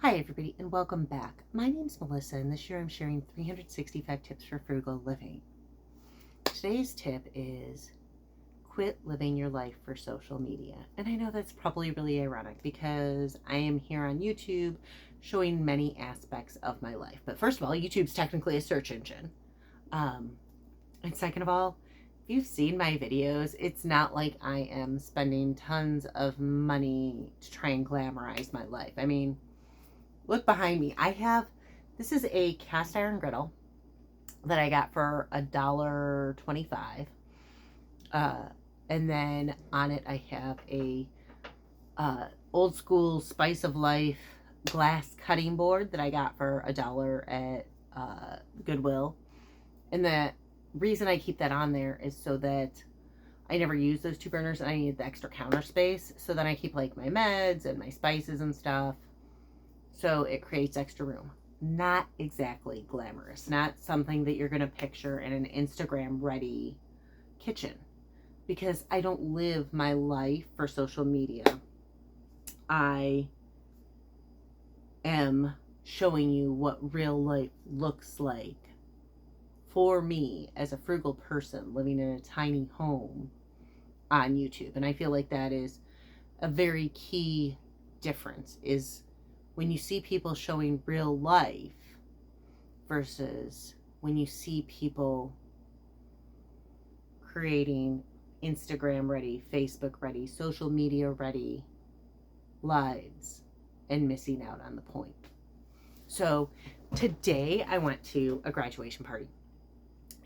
Hi everybody and welcome back. My name's Melissa and this year I'm sharing 365 tips for frugal living. Today's tip is quit living your life for social media. And I know that's probably really ironic because I am here on YouTube showing many aspects of my life. But first of all, YouTube's technically a search engine. And second of all, if you've seen my videos, it's not like I am spending tons of money to try and glamorize my life. I mean, look behind me. This is a cast iron griddle that I got for $1.25. And then on it I have a old school Spice of Life glass cutting board that I got for $1 at Goodwill. And the reason I keep that on there is so that I never use those two burners and I need the extra counter space. So then I keep like my meds and my spices and stuff. So it creates extra room. Not exactly glamorous. Not something that you're going to picture in an Instagram ready kitchen. Because I don't live my life for social media. I am showing you what real life looks like for me as a frugal person living in a tiny home on YouTube. And I feel like that is a very key difference, is when you see people showing real life versus when you see people creating Instagram ready, Facebook ready, social media ready lives and missing out on the point. So today I went to a graduation party.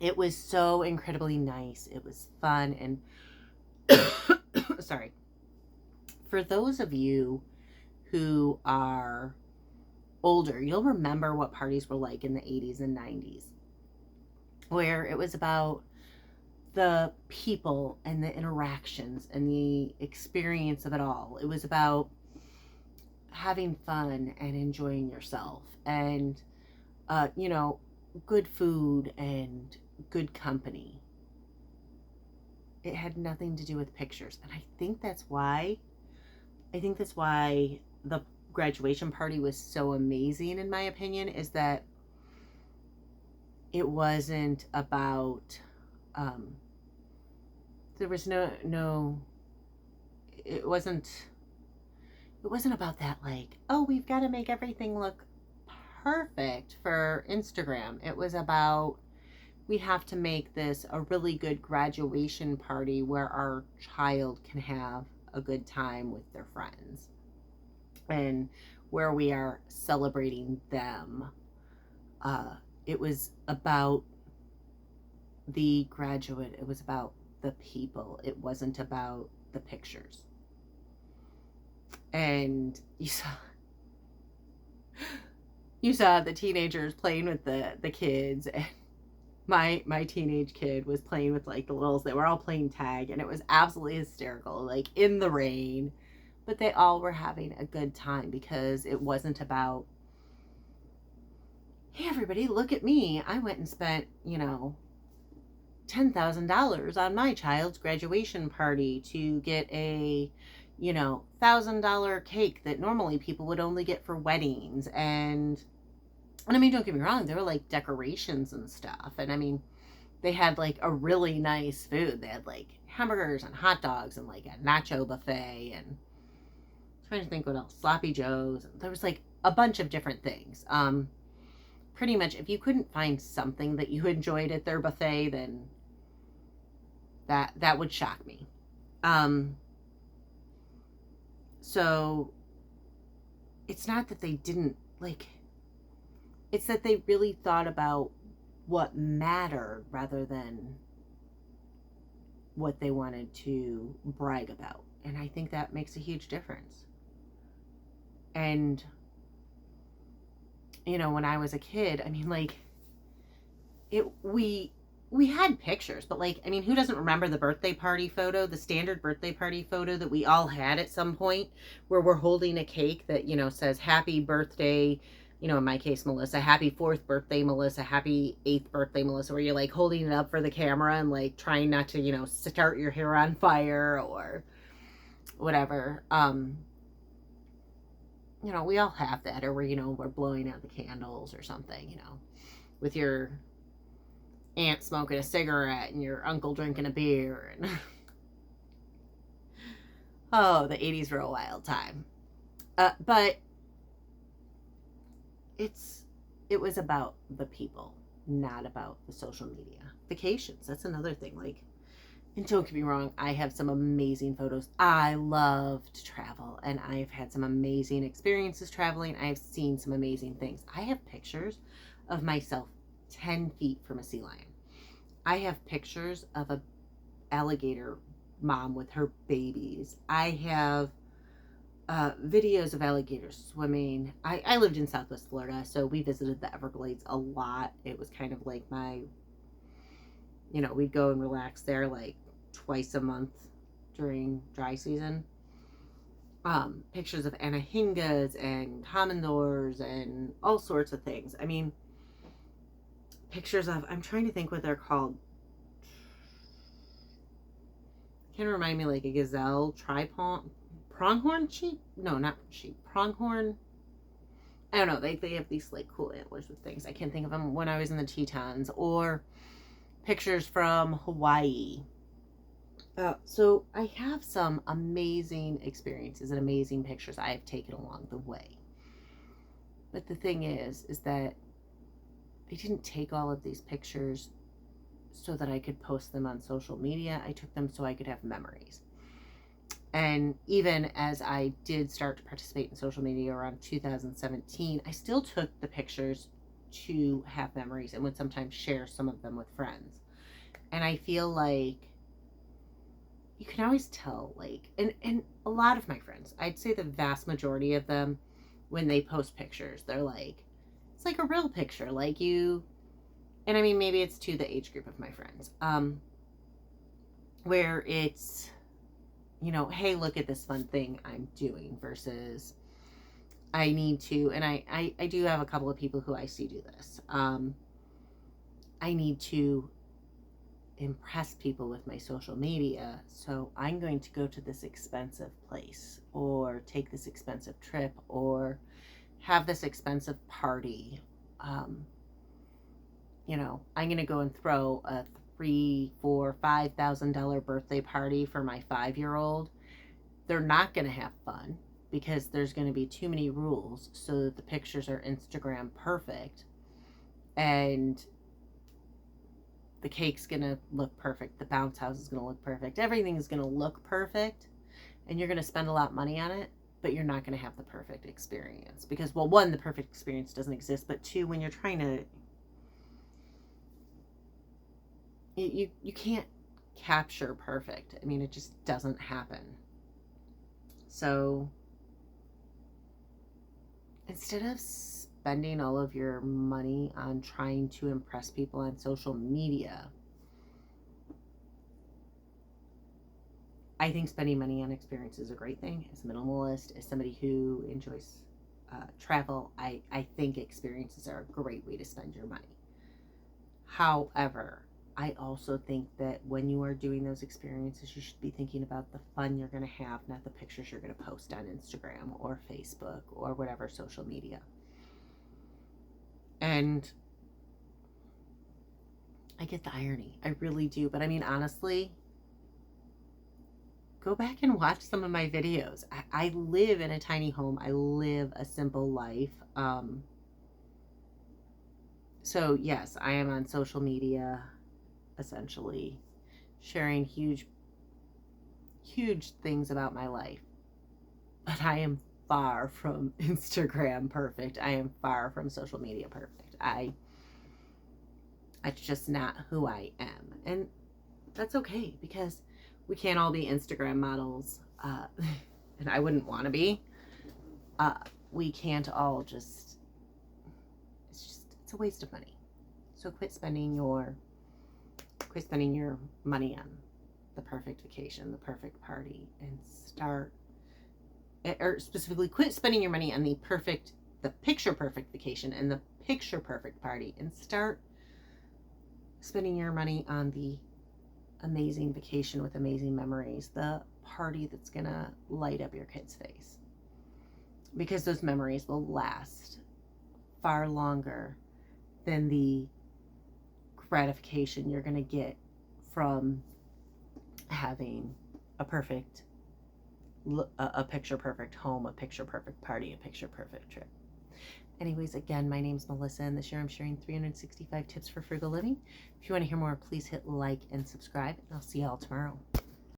It was so incredibly nice. It was fun and sorry. For those of you who are older, you'll remember what parties were like in the 80s and 90s, where it was about the people and the interactions and the experience of it all. It was about having fun and enjoying yourself and, good food and good company. It had nothing to do with pictures. And I think that's why the graduation party was so amazing, in my opinion, is that it wasn't about there was it wasn't about that, like, oh, we've got to make everything look perfect for Instagram. It was about, we have to make this a really good graduation party where our child can have a good time with their friends and where we are celebrating them. It was about the graduate. It was about the people. It wasn't about the pictures. And you saw the teenagers playing with the kids, and my teenage kid was playing with like the littles. They were all playing tag and it was absolutely hysterical, like in the rain, but they all were having a good time because it wasn't about, hey everybody, look at me, I went and spent $10,000 on my child's graduation party to get a $1,000 cake that normally people would only get for weddings. And I mean, don't get me wrong, there were like decorations and stuff. And I mean, they had like a really nice food. They had like hamburgers and hot dogs and like a nacho buffet. And I'm trying to think what else. Sloppy Joes. There was like a bunch of different things. Pretty much if you couldn't find something that you enjoyed at their buffet, then that would shock me. So it's not that they didn't like, it's that they really thought about what mattered rather than what they wanted to brag about. And I think that makes a huge difference. And, when I was a kid, I mean, like, we had pictures, but like, I mean, who doesn't remember the birthday party photo, the standard birthday party photo that we all had at some point, where we're holding a cake that, says happy birthday, in my case, Melissa, happy 4th birthday, Melissa, happy 8th birthday, Melissa, where you're like holding it up for the camera and like trying not to, start your hair on fire or whatever. we all have that, or we're blowing out the candles or something, with your aunt smoking a cigarette and your uncle drinking a beer. And oh, the 80s were a wild time. But it was about the people, not about the social media. Vacations, that's another thing. Like, and don't get me wrong, I have some amazing photos. I love to travel, and I've had some amazing experiences traveling. I've seen some amazing things. I have pictures of myself 10 feet from a sea lion. I have pictures of a alligator mom with her babies. I have videos of alligators swimming. I lived in Southwest Florida, so we visited the Everglades a lot. It was kind of like my, we'd go and relax there like twice a month during dry season. Pictures of anahingas and homindors and all sorts of things. I mean, pictures of, I'm trying to think what they're called. Can remind me like a gazelle, pronghorn sheep? No, not sheep. Pronghorn. I don't know. They have these like cool antlers with things. I can't think of them when I was in the Tetons. Or pictures from Hawaii. So I have some amazing experiences and amazing pictures I have taken along the way. But the thing is that I didn't take all of these pictures so that I could post them on social media. I took them so I could have memories. And even as I did start to participate in social media around 2017, I still took the pictures to have memories and would sometimes share some of them with friends. And I feel like you can always tell, like, and a lot of my friends, I'd say the vast majority of them, when they post pictures, they're like, it's like a real picture, like you, and I mean, maybe it's to the age group of my friends, where it's, hey, look at this fun thing I'm doing versus I need to, and I do have a couple of people who I see do this. I need to impress people with my social media, so I'm going to go to this expensive place or take this expensive trip or have this expensive party. I'm going to go and throw a $3, $4, $5,000 birthday party for my 5-year-old. They're not going to have fun because there's going to be too many rules so that the pictures are Instagram perfect, and the cake's going to look perfect, the bounce house is going to look perfect, everything's going to look perfect, and you're going to spend a lot of money on it, but you're not going to have the perfect experience because, well, one, the perfect experience doesn't exist, but two, when you're trying to, you can't capture perfect. I mean, it just doesn't happen. So instead of spending all of your money on trying to impress people on social media, I think spending money on experience is a great thing. As a minimalist, as somebody who enjoys travel, I think experiences are a great way to spend your money. However, I also think that when you are doing those experiences, you should be thinking about the fun you're going to have, not the pictures you're going to post on Instagram or Facebook or whatever social media. And I get the irony. I really do. But I mean, honestly, go back and watch some of my videos. I live in a tiny home. I live a simple life. So yes, I am on social media, essentially sharing huge things about my life. But I am far from Instagram perfect. I am far from social media perfect. It's just not who I am. And that's okay because we can't all be Instagram models. And I wouldn't want to be. We can't all it's a waste of money. So quit spending your money on the perfect vacation, the perfect party, and specifically quit spending your money on the picture perfect vacation and the picture perfect party, and start spending your money on the amazing vacation with amazing memories, the party that's gonna light up your kid's face. because those memories will last far longer than the gratification you're going to get from having a perfect, a picture perfect home, a picture perfect party, a picture perfect trip. Anyways, again, my name's Melissa, and this year I'm sharing 365 tips for frugal living. If you want to hear more, please hit like and subscribe, and I'll see y'all tomorrow.